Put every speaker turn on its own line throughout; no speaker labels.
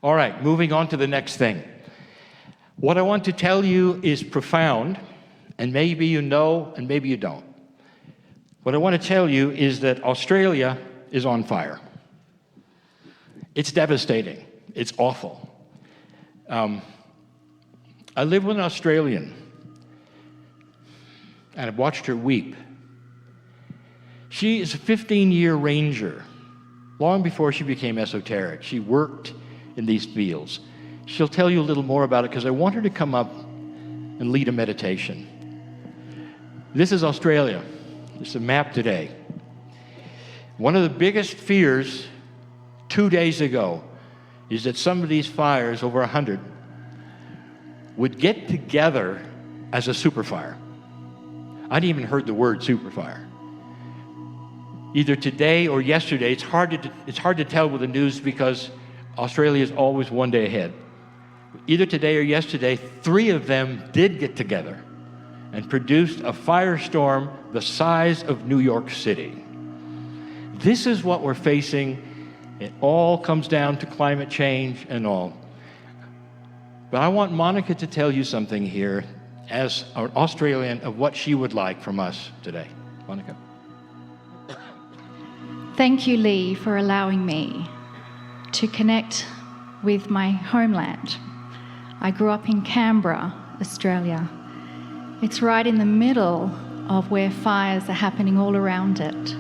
All right, moving on to the next thing. What I want to tell you is profound, and maybe you know, and maybe you don't. What I want to tell you is that Australia is on fire. It's devastating. It's awful. I live with an Australian, and I've watched her weep. She is a 15-year ranger. Long before she became esoteric, she worked in these fields. She'll tell you a little more about it because I want her to come up and lead a meditation. This is Australia. It's a map today. One of the biggest fears 2 days ago is that some of these fires, over 100, would get together as a superfire. I hadn't even heard the word superfire. Either today or yesterday, it's hard to tell with the news because Australia is always one day ahead. Either today or yesterday, 3 of them did get together and produced a firestorm the size of New York City. This is what we're facing. It all comes down to climate change and all. But I want Monica to tell you something here as an Australian of what she would like from us today. Monica.
Thank you, Lee, for allowing me to connect with my homeland. I grew up in Canberra, Australia. It's right in the middle of where fires are happening all around it.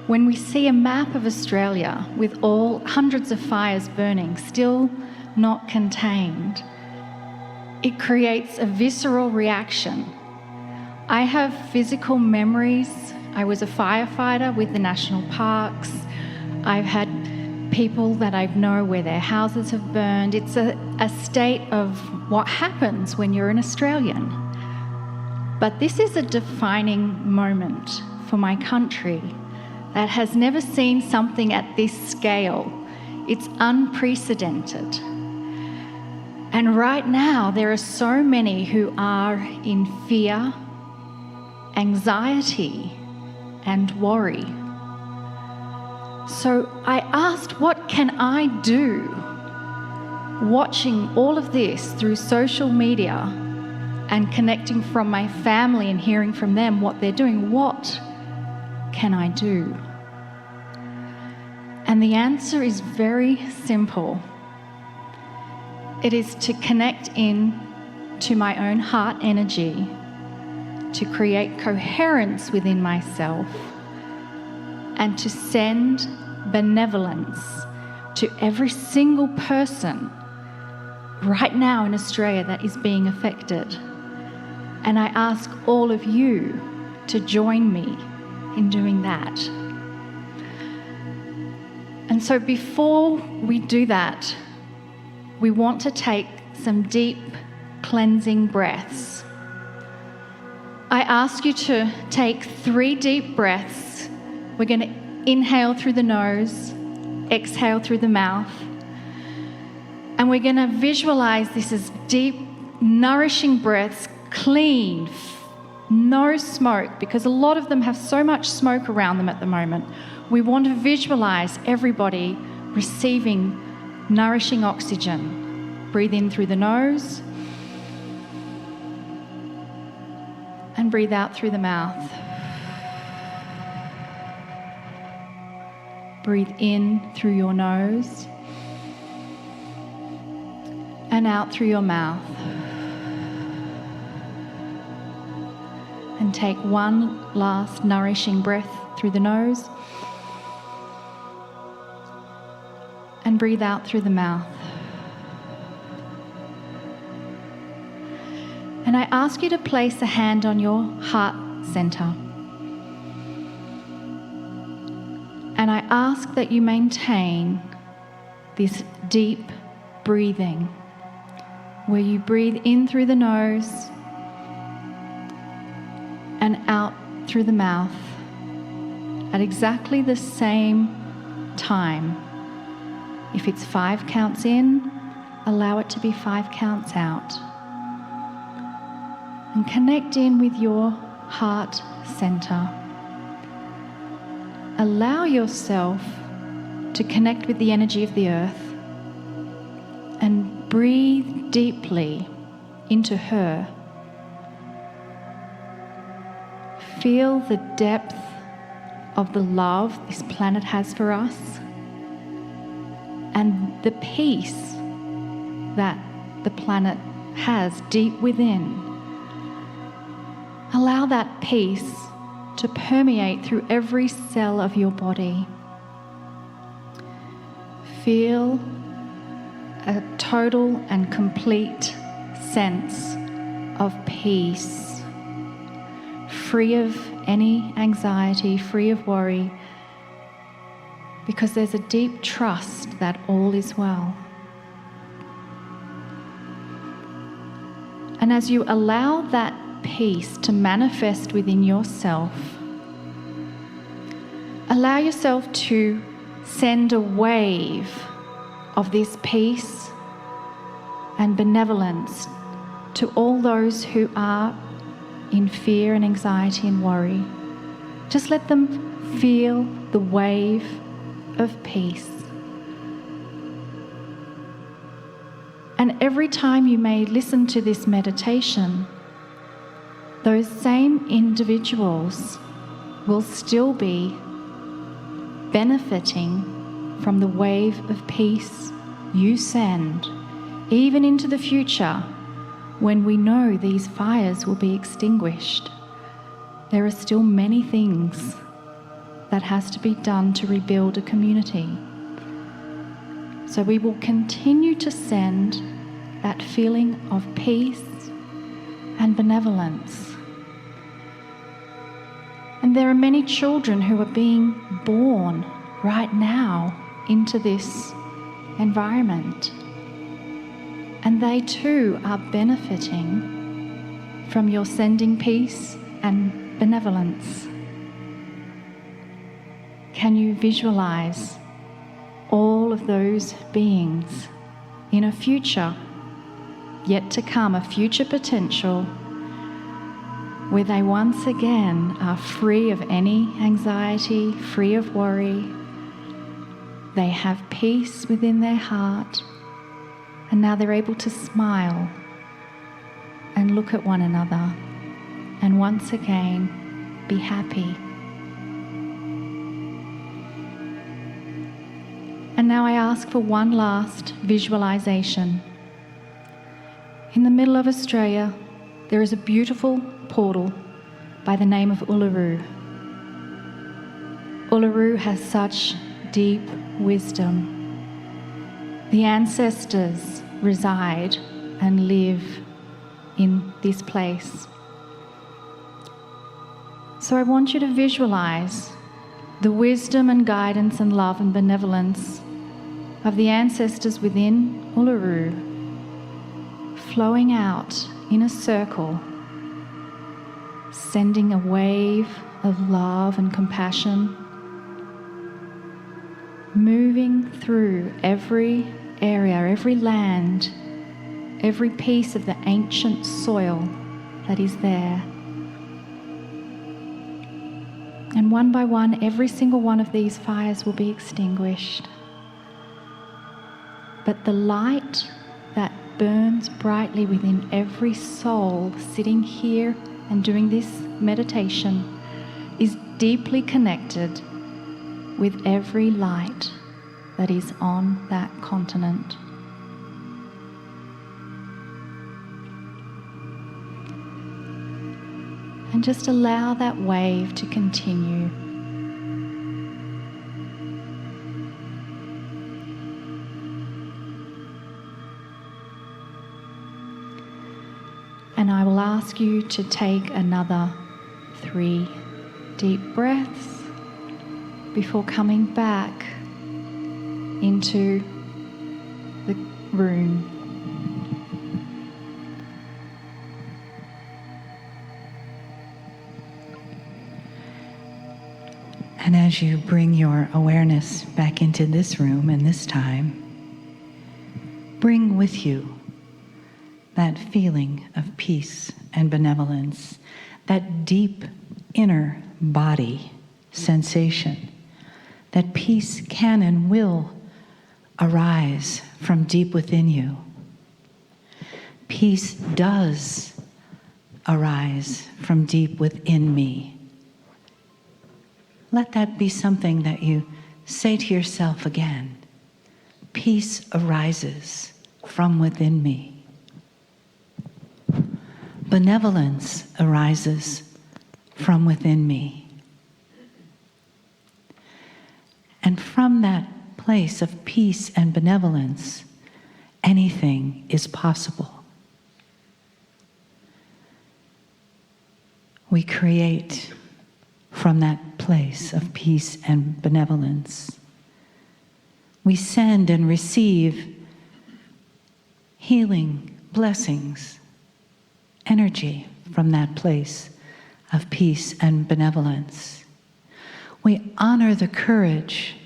When we see a map of Australia with all hundreds of fires burning, still not contained, it creates a visceral reaction. I have physical memories. I was a firefighter with the national parks. I've had people that I know where their houses have burned. It's a state of what happens when you're an Australian. But this is a defining moment for my country that has never seen something at this scale. It's unprecedented. And right now, there are so many who are in fear, anxiety, and worry. So I asked, what can I do? Watching all of this through social media and connecting from my family and hearing from them what they're doing, what can I do? And the answer is very simple. It is to connect in to my own heart energy, to create coherence within myself, and to send benevolence to every single person right now in Australia that is being affected. And I ask all of you to join me in doing that. And so before we do that, we want to take some deep cleansing breaths. I ask you to take 3 deep breaths. We're going to inhale through the nose, exhale through the mouth. And we're going to visualize this as deep, nourishing breaths, clean, no smoke, because a lot of them have so much smoke around them at the moment. We want to visualize everybody receiving nourishing oxygen. Breathe in through the nose and breathe out through the mouth. Breathe in through your nose and out through your mouth. And take one last nourishing breath through the nose and breathe out through the mouth. And I ask you to place a hand on your heart center. And I ask that you maintain this deep breathing, where you breathe in through the nose and out through the mouth at exactly the same time. If it's 5 counts in, allow it to be 5 counts out. And connect in with your heart center. Allow yourself to connect with the energy of the earth and breathe deeply into her. Feel the depth of the love this planet has for us and the peace that the planet has deep within. Allow that peace to permeate through every cell of your body. Feel a total and complete sense of peace, free of any anxiety, free of worry, because there's a deep trust that all is well. And as you allow that peace to manifest within yourself, allow yourself to send a wave of this peace and benevolence to all those who are in fear and anxiety and worry. Just let them feel the wave of peace. And every time you may listen to this meditation, those same individuals will still be benefiting from the wave of peace you send, even into the future when we know these fires will be extinguished. There are still many things that has to be done to rebuild a community. So we will continue to send that feeling of peace and benevolence. And there are many children who are being born right now into this environment. And they too are benefiting from your sending peace and benevolence. Can you visualize all of those beings in a future yet to come, a future potential where they once again are free of any anxiety, free of worry. They have peace within their heart, and now they're able to smile and look at one another and once again be happy. And now I ask for one last visualization. In the middle of Australia, there is a beautiful portal by the name of Uluru. Uluru has such deep wisdom. The ancestors reside and live in this place. So I want you to visualize the wisdom and guidance and love and benevolence of the ancestors within Uluru flowing out in a circle, sending a wave of love and compassion, moving through every area, every land, every piece of the ancient soil that is there. And one by one, every single one of these fires will be extinguished. But the light that burns brightly within every soul sitting here and doing this meditation is deeply connected with every light that is on that continent. And just allow that wave to continue. And I will ask you to take another 3 deep breaths before coming back into the room.
And as you bring your awareness back into this room and this time, bring with you that feeling of peace and benevolence, that deep inner body sensation, that peace can and will arise from deep within you. Peace does arise from deep within me. Let that be something that you say to yourself again. Peace arises from within me. Benevolence arises from within me. And from that place of peace and benevolence, anything is possible. We create from that place of peace and benevolence. We send and receive healing, blessings, energy from that place of peace and benevolence. We honor the courage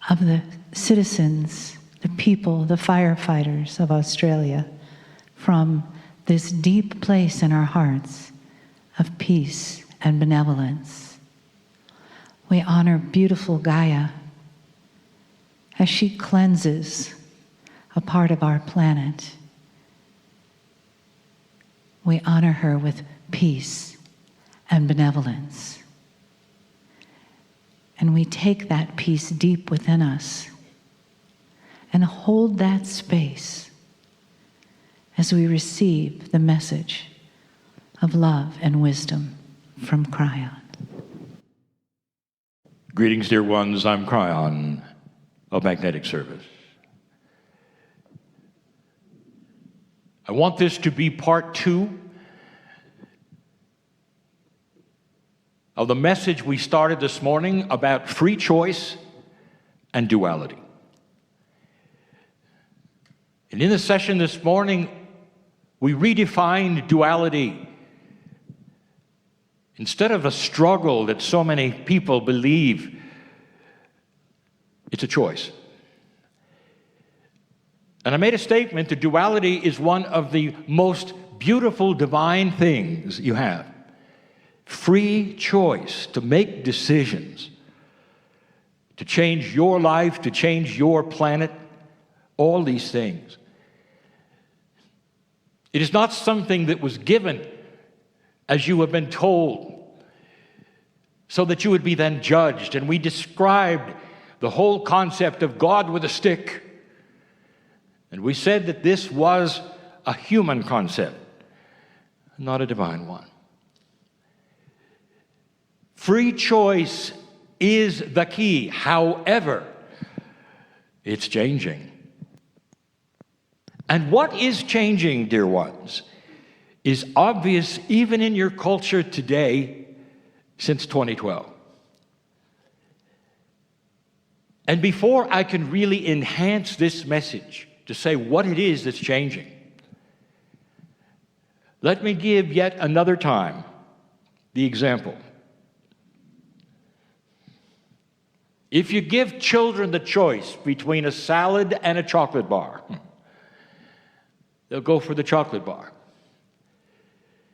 of the citizens, the people, the firefighters of Australia from this deep place in our hearts of peace and benevolence. We honor beautiful Gaia as she cleanses a part of our planet. We honor her with peace and benevolence. And we take that peace deep within us and hold that space as we receive the message of love and wisdom from Kryon.
Greetings, dear ones. I'm Kryon of Magnetic Service. I want this to be part 2 of the message we started this morning about free choice and duality. And in the session this morning, we redefined duality. Instead of a struggle that so many people believe, it's a choice. And I made a statement that duality is one of the most beautiful divine things you have. Free choice to make decisions, to change your life, to change your planet, all these things. It is not something that was given as you have been told, so that you would be then judged. And we described the whole concept of God with a stick. And we said that this was a human concept, not a divine one. Free choice is the key. However, it's changing. And what is changing, dear ones, is obvious even in your culture today since 2012. And before I can really enhance this message to say what it is that's changing, let me give yet another time the example. If you give children the choice between a salad and a chocolate bar, they'll go for the chocolate bar.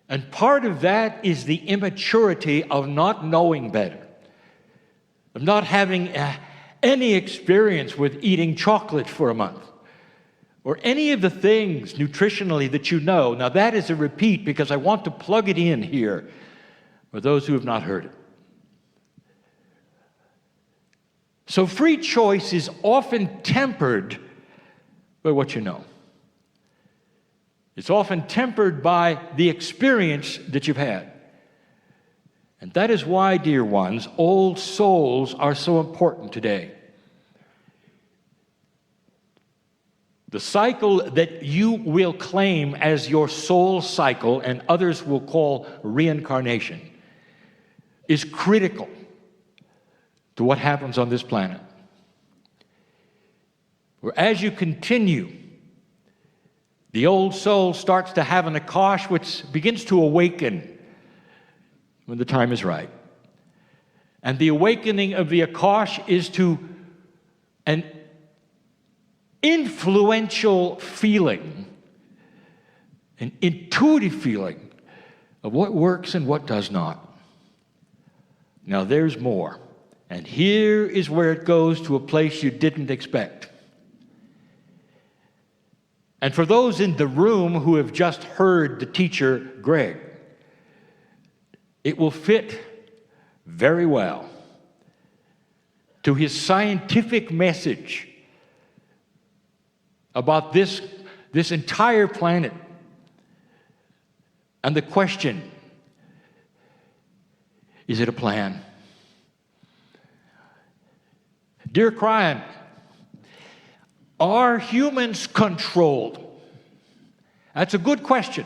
And part of that is the immaturity of not knowing better, of not having any experience with eating chocolate for a month, or any of the things nutritionally that you know. Now that is a repeat because I want to plug it in here for those who have not heard it. So free choice is often tempered by what you know. It's often tempered by the experience that you've had. And that is why, dear ones, old souls are so important today. The cycle that you will claim as your soul cycle, and others will call reincarnation, is critical to what happens on this planet. Where as you continue, the old soul starts to have an Akash which begins to awaken when the time is right. And the awakening of the Akash is to an influential feeling, an intuitive feeling of what works and what does not. Now there's more. And here is where it goes to a place you didn't expect. And for those in the room who have just heard the teacher, Greg, it will fit very well to his scientific message about this entire planet and the question, is it a plan? Dear Kryon, are humans controlled? That's a good question.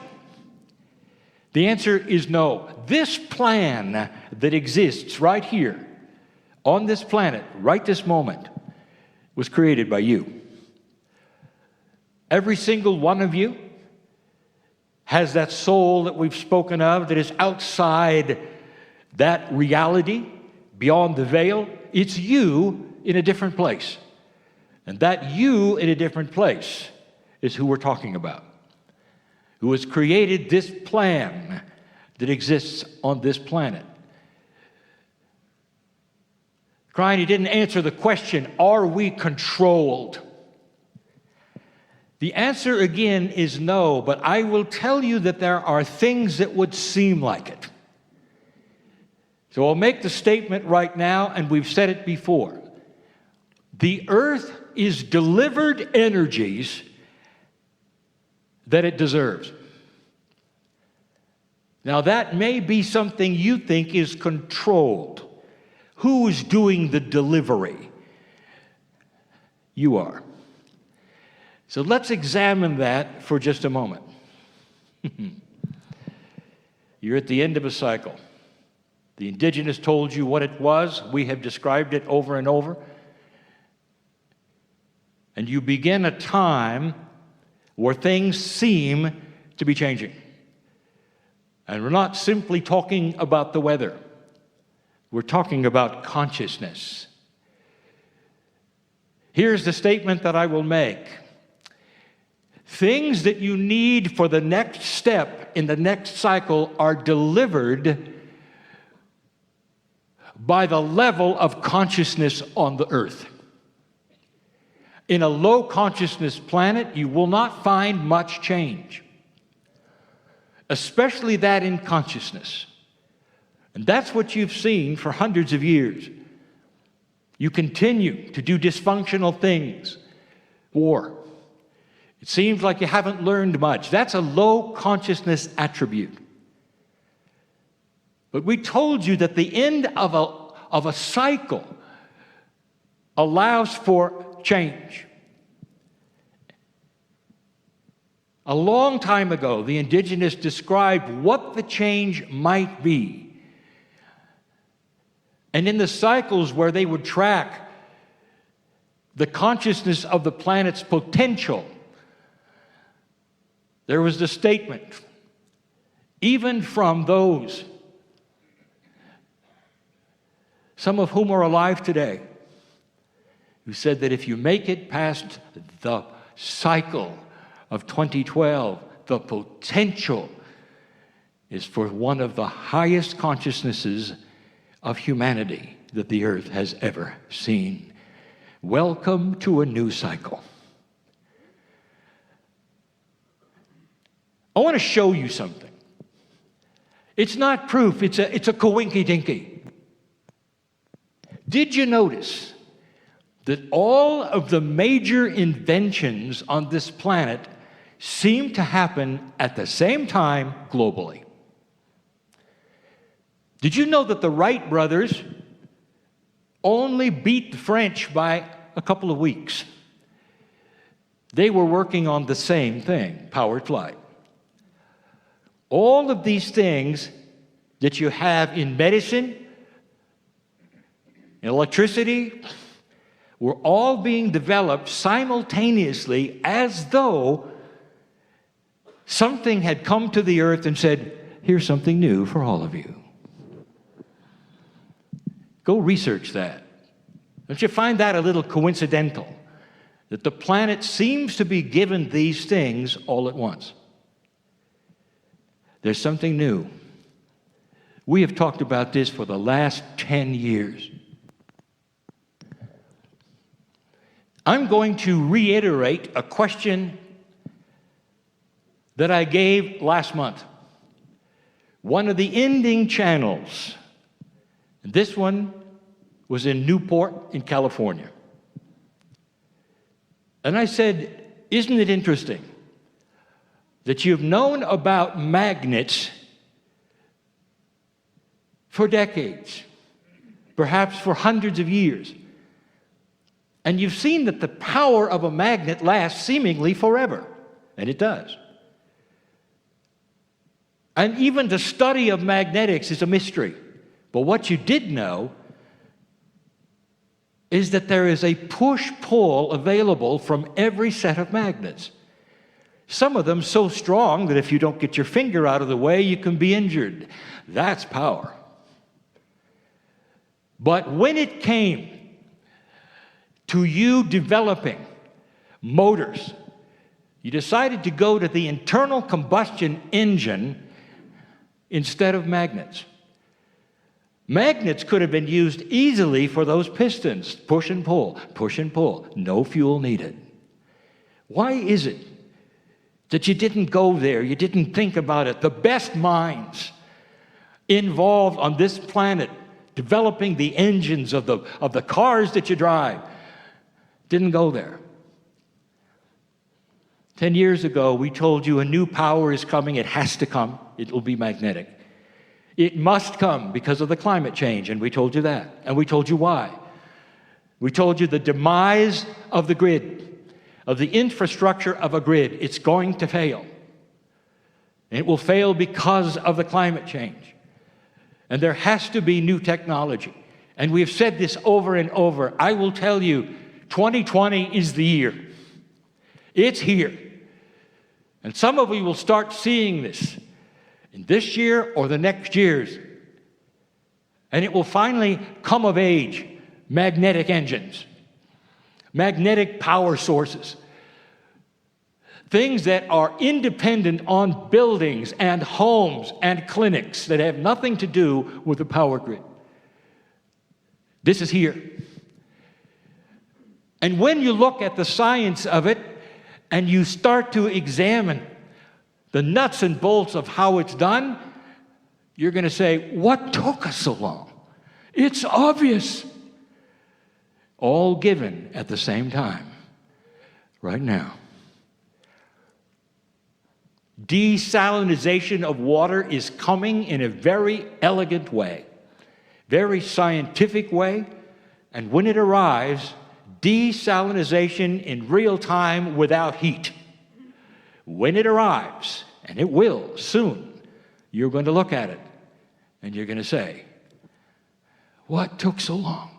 The answer is no. This plan that exists right here on this planet, right this moment, was created by you. Every single one of you has that soul that we've spoken of that is outside that reality, beyond the veil. It's you in a different place. And that you in a different place is who we're talking about, who has created this plan that exists on this planet. Kryon, he didn't answer the question, are we controlled? The answer again is no, but I will tell you that there are things that would seem like it. So I'll make the statement right now, and we've said it before. The earth is delivered energies that it deserves. Now that may be something you think is controlled. Who's doing the delivery? You are. So let's examine that for just a moment. You're at the end of a cycle. The indigenous told you what it was. We have described it over and over. And you begin a time where things seem to be changing. And we're not simply talking about the weather. We're talking about consciousness. Here's the statement that I will make. Things that you need for the next step in the next cycle are delivered by the level of consciousness on the earth. In a low consciousness planet, you will not find much change, especially that in consciousness. And that's what you've seen for hundreds of years. You continue to do dysfunctional things. War. It seems like you haven't learned much. That's a low consciousness attribute. But we told you that the end of a cycle allows for change. A long time ago, the indigenous described what the change might be. And in the cycles where they would track the consciousness of the planet's potential, there was the statement, even from those, some of whom are alive today, who said that if you make it past the cycle of 2012, the potential is for one of the highest consciousnesses of humanity that the earth has ever seen. Welcome to a new cycle. I want to show you something. It's not proof, it's a coinky-dinky. Did you notice that all of the major inventions on this planet seem to happen at the same time globally? Did you know that the Wright brothers only beat the French by a couple of weeks? They were working on the same thing, powered flight. All of these things that you have in medicine, in electricity, were all being developed simultaneously as though something had come to the earth and said, here's something new for all of you. Go research that. Don't you find that a little coincidental? That the planet seems to be given these things all at once. There's something new. We have talked about this for the last 10 years. I'm going to reiterate a question that I gave last month. One of the ending channels, this one was in Newport in California. And I said, isn't it interesting that you've known about magnets for decades, perhaps for hundreds of years, and you've seen that the power of a magnet lasts seemingly forever, and it does. And even the study of magnetics is a mystery. But what you did know is that there is a push-pull available from every set of magnets. Some of them so strong that if you don't get your finger out of the way, you can be injured. That's power. But when it came to you developing motors, you decided to go to the internal combustion engine instead of magnets. Magnets could have been used easily for those pistons, push and pull, no fuel needed. Why is it that you didn't go there, you didn't think about it? The best minds involved on this planet developing the engines of the cars that you drive didn't go there. 10 years ago, we told you a new power is coming. It has to come. It will be magnetic. It must come because of the climate change, and we told you that. And we told you why. We told you the demise of the grid, of the infrastructure of a grid. It's going to fail. And it will fail because of the climate change. And there has to be new technology. And we have said this over and over. I will tell you, 2020 is the year. It's here. And some of you will start seeing this in this year or the next years. And it will finally come of age. Magnetic engines, magnetic power sources, things that are independent on buildings and homes and clinics that have nothing to do with the power grid. This is here. And when you look at the science of it and you start to examine the nuts and bolts of how it's done, you're going to say, what took us so long? It's obvious. All given at the same time, right now. Desalinization of water is coming in a very elegant way, very scientific way, and when it arrives, desalinization in real time without heat. When it arrives, and it will soon, you're going to look at it and you're going to say, what took so long?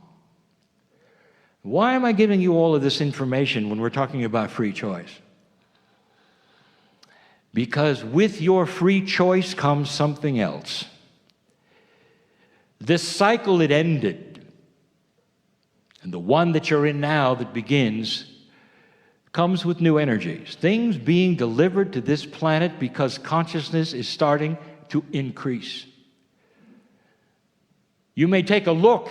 Why am I giving you all of this information when we're talking about free choice? Because with your free choice comes something else. This cycle, it ended. And the one that you're in now that begins comes with new energies. Things being delivered to this planet because consciousness is starting to increase. You may take a look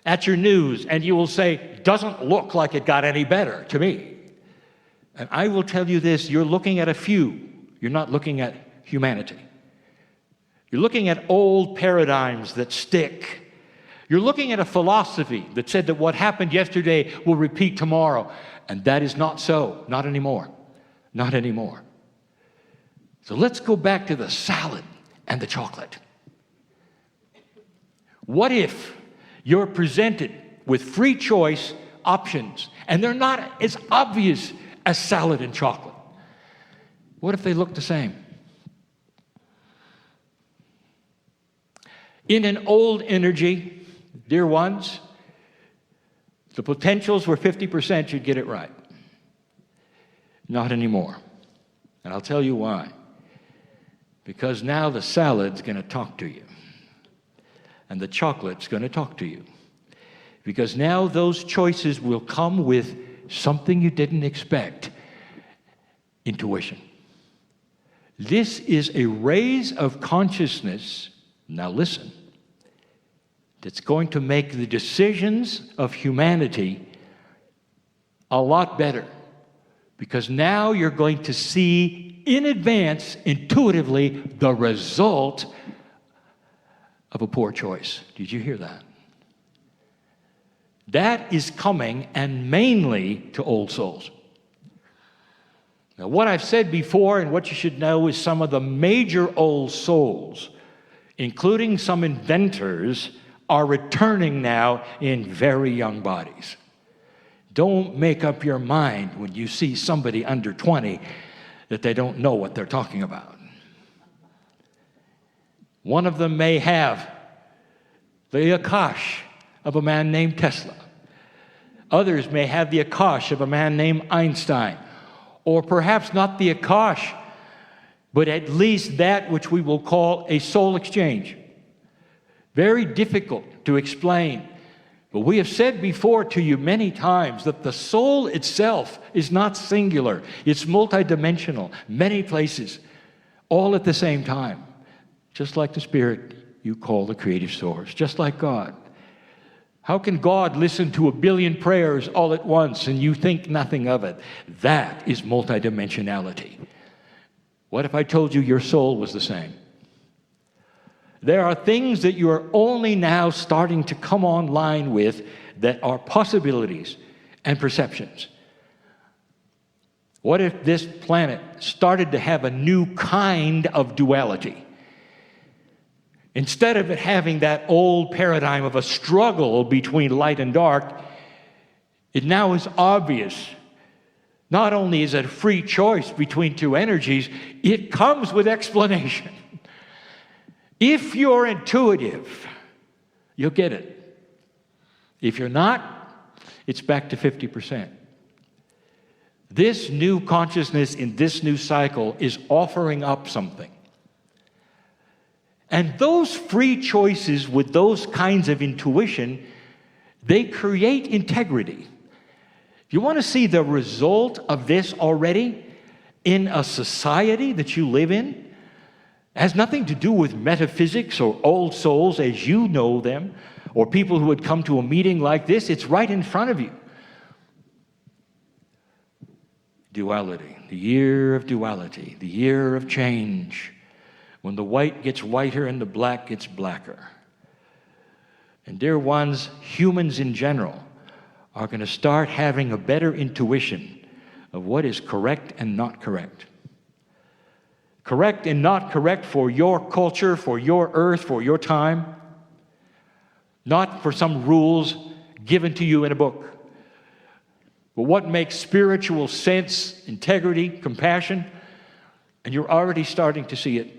at your news and you will say, doesn't look like it got any better to me. And I will tell you this, you're looking at a few. You're not looking at humanity. You're looking at old paradigms that stick. You're looking at a philosophy that said that what happened yesterday will repeat tomorrow. And that is not so. Not anymore. Not anymore. So let's go back to the salad and the chocolate. What if you're presented with free choice options and they're not as obvious as salad and chocolate? What if they look the same? In an old energy, dear ones, the potentials were 50%, you'd get it right. Not anymore. And I'll tell you why. Because now the salad's going to talk to you. And the chocolate's going to talk to you. Because now those choices will come with something you didn't expect. Intuition. This is a raise of consciousness, now listen, that's going to make the decisions of humanity a lot better, because now you're going to see in advance, intuitively, the result of a poor choice. Did you hear that? That is coming, and mainly to old souls. Now, what I've said before and what you should know is some of the major old souls, including some inventors, are returning now in very young bodies. Don't make up your mind when you see somebody under 20 that they don't know what they're talking about. One of them may have the Akash of a man named Tesla. Others may have the Akash of a man named Einstein. Or perhaps not the Akash, but at least that which we will call a soul exchange. Very difficult to explain. But we have said before to you many times that the soul itself is not singular. It's multidimensional, many places, all at the same time. Just like the Spirit you call the creative source, just like God. How can God listen to 1 billion prayers all at once and you think nothing of it? That is multidimensionality. What if I told you your soul was the same? There are things that you are only now starting to come online with that are possibilities and perceptions. What if this planet started to have a new kind of duality? Instead of it having that old paradigm of a struggle between light and dark, it now is obvious. Not only is it a free choice between two energies, it comes with explanation. If you're intuitive, you'll get it. If you're not, it's back to 50%. This new consciousness in this new cycle is offering up something. And those free choices with those kinds of intuition, they create integrity. You want to see the result of this already in a society that you live in? It has nothing to do with metaphysics or old souls as you know them, or people who would come to a meeting like this. It's right in front of you. Duality, the year of duality, the year of change. When the white gets whiter and the black gets blacker. And dear ones, humans in general are going to start having a better intuition of what is correct and not correct. Correct and not correct for your culture, for your earth, for your time. Not for some rules given to you in a book. But what makes spiritual sense, integrity, compassion, and you're already starting to see it.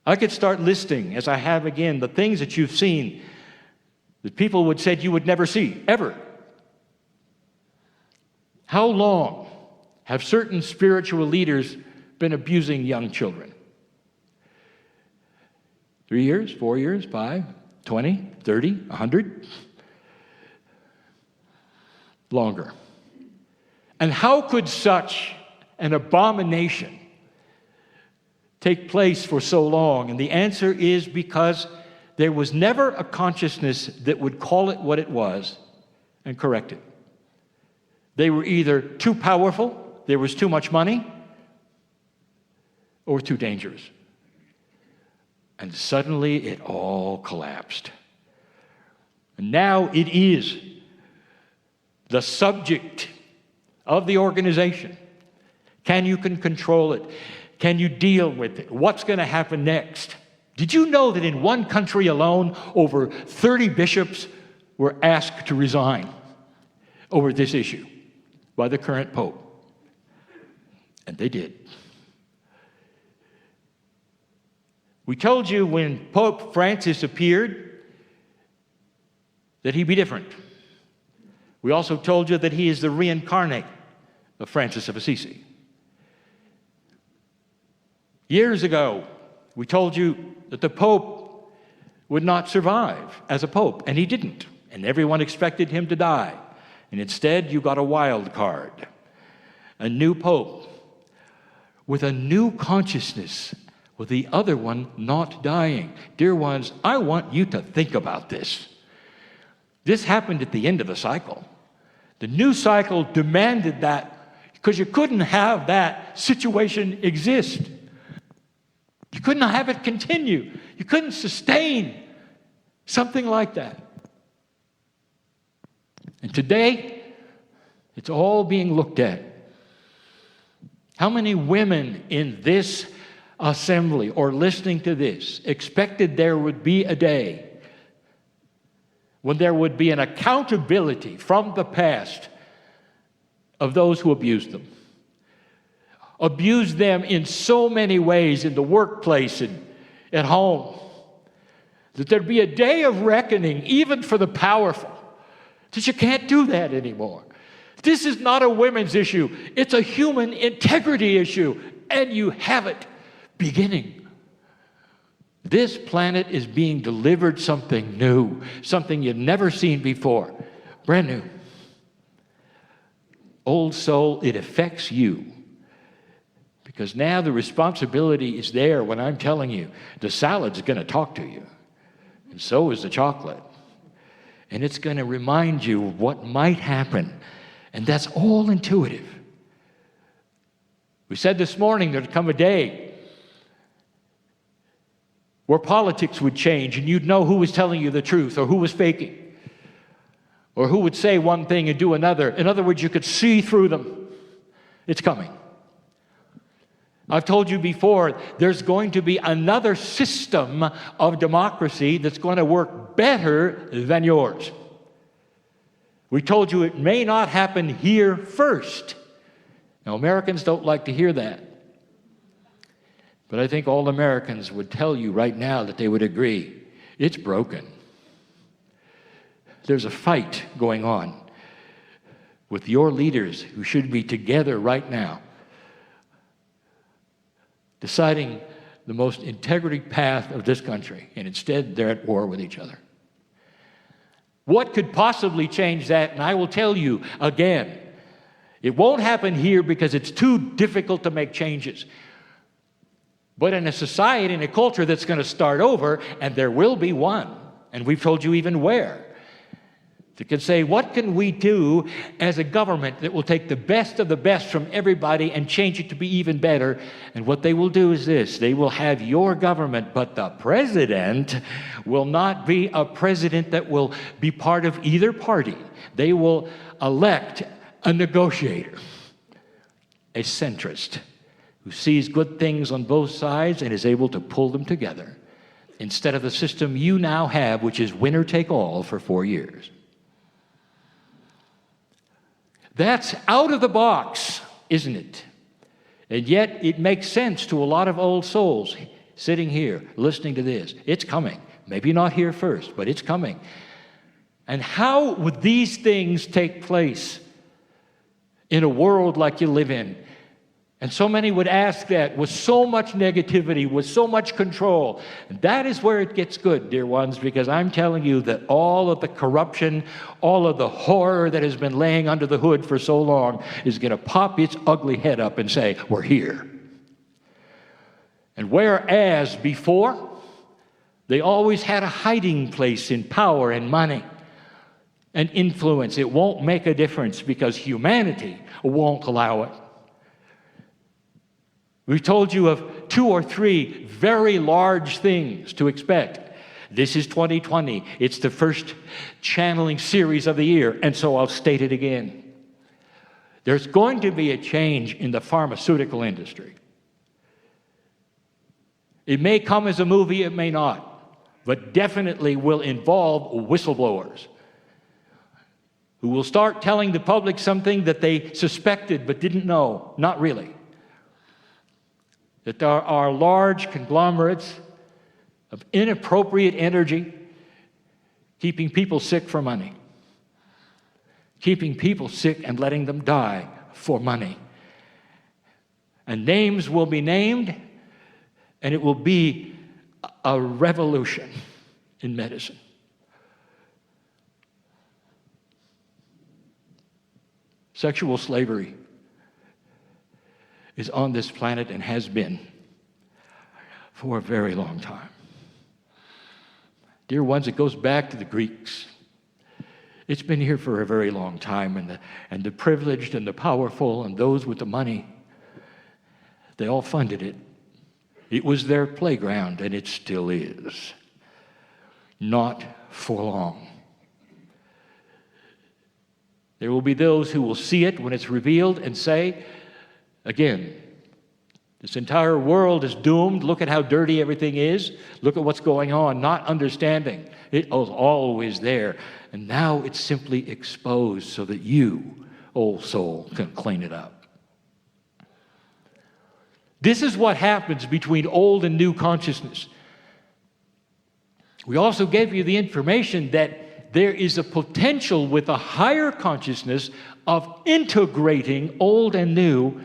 I could start listing, as I have again, the things that you've seen that people would say you would never see, ever. How long have certain spiritual leaders been abusing young children? 3 years, 4 years, 5, 20, 30, 100? Longer. And how could such an abomination take place for so long? And the answer is because there was never a consciousness that would call it what it was and correct it. They were either too powerful, there was too much money, or too dangerous. And suddenly it all collapsed. And now it is the subject of the organization. Can you control it? Can you deal with it? What's going to happen next? Did you know that in one country alone, over 30 bishops were asked to resign over this issue by the current Pope? And they did. We told you when Pope Francis appeared that he'd be different. We also told you that he is the reincarnate of Francis of Assisi. Years ago, we told you that the Pope would not survive as a Pope, and he didn't. And everyone expected him to die. And instead, you got a wild card. A new Pope with a new consciousness, with the other one not dying. Dear ones, I want you to think about this. This happened at the end of the cycle. The news cycle demanded that because you couldn't have that situation exist. You couldn't have it continue. You couldn't sustain something like that. And today, it's all being looked at. How many women in this assembly or listening to this expected there would be a day when there would be an accountability from the past of those who abused them? Abused them in so many ways in the workplace and at home. That there'd be a day of reckoning, even for the powerful, that you can't do that anymore. This is not a women's issue. It's a human integrity issue, and you have it beginning. This planet is being delivered something new, something you've never seen before, brand new. Old soul, it affects you. Because now the responsibility is there when I'm telling you the salad's going to talk to you. And so is the chocolate. And it's going to remind you of what might happen. And that's all intuitive. We said this morning there'd come a day where politics would change and you'd know who was telling you the truth or who was faking. Or who would say one thing and do another. In other words, you could see through them. It's coming. I've told you before, there's going to be another system of democracy that's going to work better than yours. We told you it may not happen here first. Now, Americans don't like to hear that. But I think all Americans would tell you right now that they would agree. It's broken. There's a fight going on with your leaders who should be together right now, deciding the most integrity path of this country, and instead they're at war with each other. What could possibly change that? And I will tell you again, it won't happen here because it's too difficult to make changes. But in a society, in a culture that's going to start over, and there will be one, and we've told you even where, that can say, what can we do as a government that will take the best of the best from everybody and change it to be even better? And what they will do is this. They will have your government, but the president will not be a president that will be part of either party. They will elect a negotiator, a centrist, who sees good things on both sides and is able to pull them together, instead of the system you now have, which is winner take all for 4 years. That's out of the box, isn't it? And yet it makes sense to a lot of old souls sitting here listening to this. It's coming. Maybe not here first, but it's coming. And how would these things take place in a world like you live in? And so many would ask that with so much negativity, with so much control. And that is where it gets good, dear ones, because I'm telling you that all of the corruption, all of the horror that has been laying under the hood for so long is going to pop its ugly head up and say, we're here. And whereas before, they always had a hiding place in power and money and influence, it won't make a difference because humanity won't allow it. We've told you of 2 or 3 very large things to expect. This is 2020. It's the first channeling series of the year, and so I'll state it again. There's going to be a change in the pharmaceutical industry. It may come as a movie, it may not, but definitely will involve whistleblowers who will start telling the public something that they suspected but didn't know, not really. That there are large conglomerates of inappropriate energy keeping people sick for money, keeping people sick and letting them die for money. And names will be named, and it will be a revolution in medicine. Sexual slavery is on this planet and has been for a very long time. Dear ones, it goes back to the Greeks. It's been here for a very long time, and the privileged and the powerful and those with the money, they all funded it. It was their playground, and it still is. Not for long. There will be those who will see it when it's revealed and say, again, this entire world is doomed. Look at how dirty everything is. Look at what's going on, not understanding. It was always there. And now it's simply exposed so that you, old soul, can clean it up. This is what happens between old and new consciousness. We also gave you the information that there is a potential with a higher consciousness of integrating old and new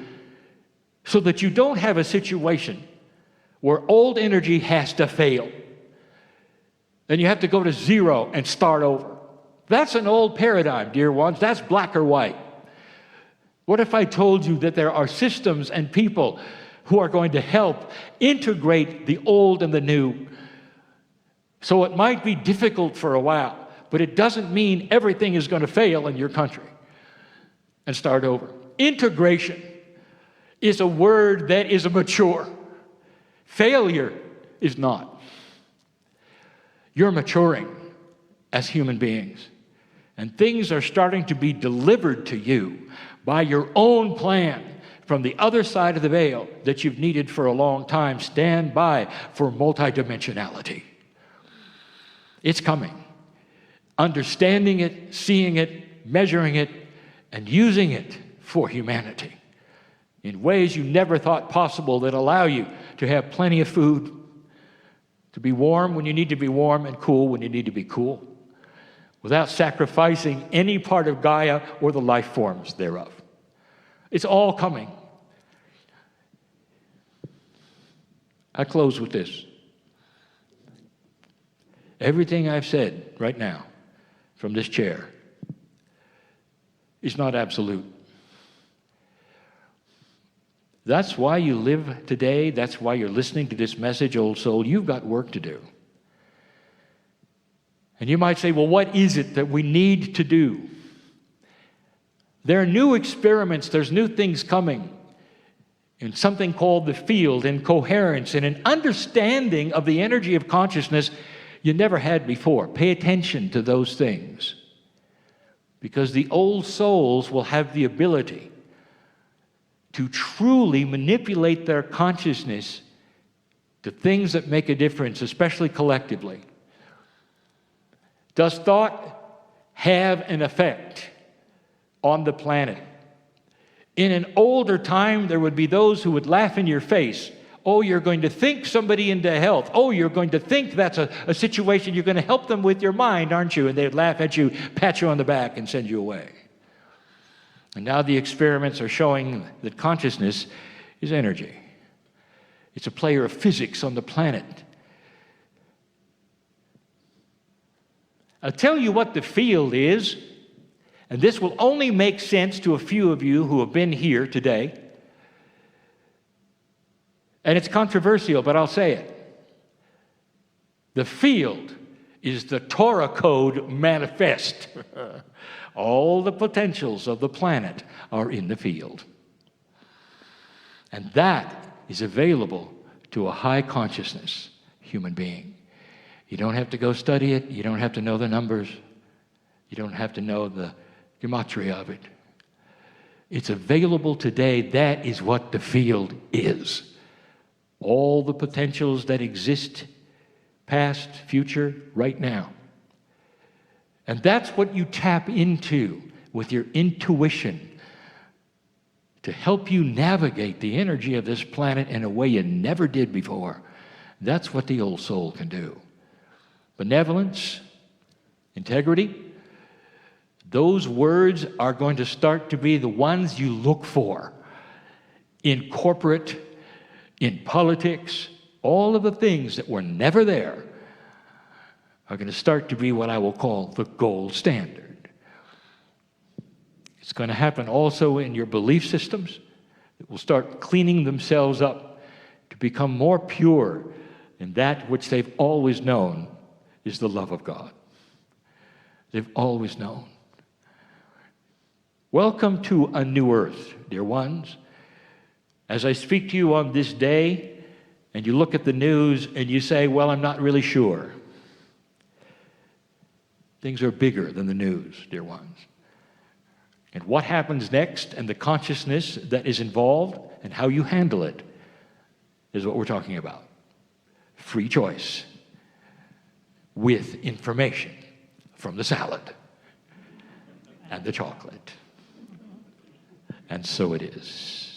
so that you don't have a situation where old energy has to fail. Then you have to go to zero and start over. That's an old paradigm, dear ones. That's black or white. What if I told you that there are systems and people who are going to help integrate the old and the new? So it might be difficult for a while, but it doesn't mean everything is going to fail in your country and start over. Integration is a word that is mature. Failure is not. You're maturing as human beings, and things are starting to be delivered to you by your own plan from the other side of the veil that you've needed for a long time. Stand by for multidimensionality. It's coming. Understanding it, seeing it, measuring it, and using it for humanity in ways you never thought possible that allow you to have plenty of food, to be warm when you need to be warm and cool when you need to be cool, without sacrificing any part of Gaia or the life forms thereof. It's all coming. I close with this. Everything I've said right now from this chair is not absolute. That's why you live today. That's why you're listening to this message, old soul. You've got work to do. And you might say, well, what is it that we need to do? There are new experiments. There's new things coming in something called the field, in coherence, and an understanding of the energy of consciousness you never had before. Pay attention to those things, because the old souls will have the ability to truly manipulate their consciousness to things that make a difference, especially collectively. Does thought have an effect on the planet? In an older time, there would be those who would laugh in your face. Oh, you're going to think somebody into health. Oh, you're going to think that's a situation you're going to help them with your mind, aren't you? And they'd laugh at you, pat you on the back, and send you away. And now the experiments are showing that consciousness is energy. It's a player of physics on the planet. I'll tell you what the field is, and this will only make sense to a few of you who have been here today. And it's controversial, but I'll say it. The field is the Torah code manifest. All the potentials of the planet are in the field. And that is available to a high consciousness human being. You don't have to go study it. You don't have to know the numbers. You don't have to know the gematria of it. It's available today. That is what the field is. All the potentials that exist, past, future, right now. And that's what you tap into with your intuition to help you navigate the energy of this planet in a way you never did before. That's what the old soul can do. Benevolence, integrity, those words are going to start to be the ones you look for in corporate, in politics. All of the things that were never there are going to start to be what I will call the gold standard. It's going to happen also in your belief systems. It will start cleaning themselves up to become more pure in that which they've always known is the love of God. They've always known. Welcome to a new earth, dear ones. As I speak to you on this day, and you look at the news and you say, well, I'm not really sure. Things are bigger than the news, dear ones. And what happens next and the consciousness that is involved and how you handle it is what we're talking about. Free choice with information from the salad and the chocolate. And so it is.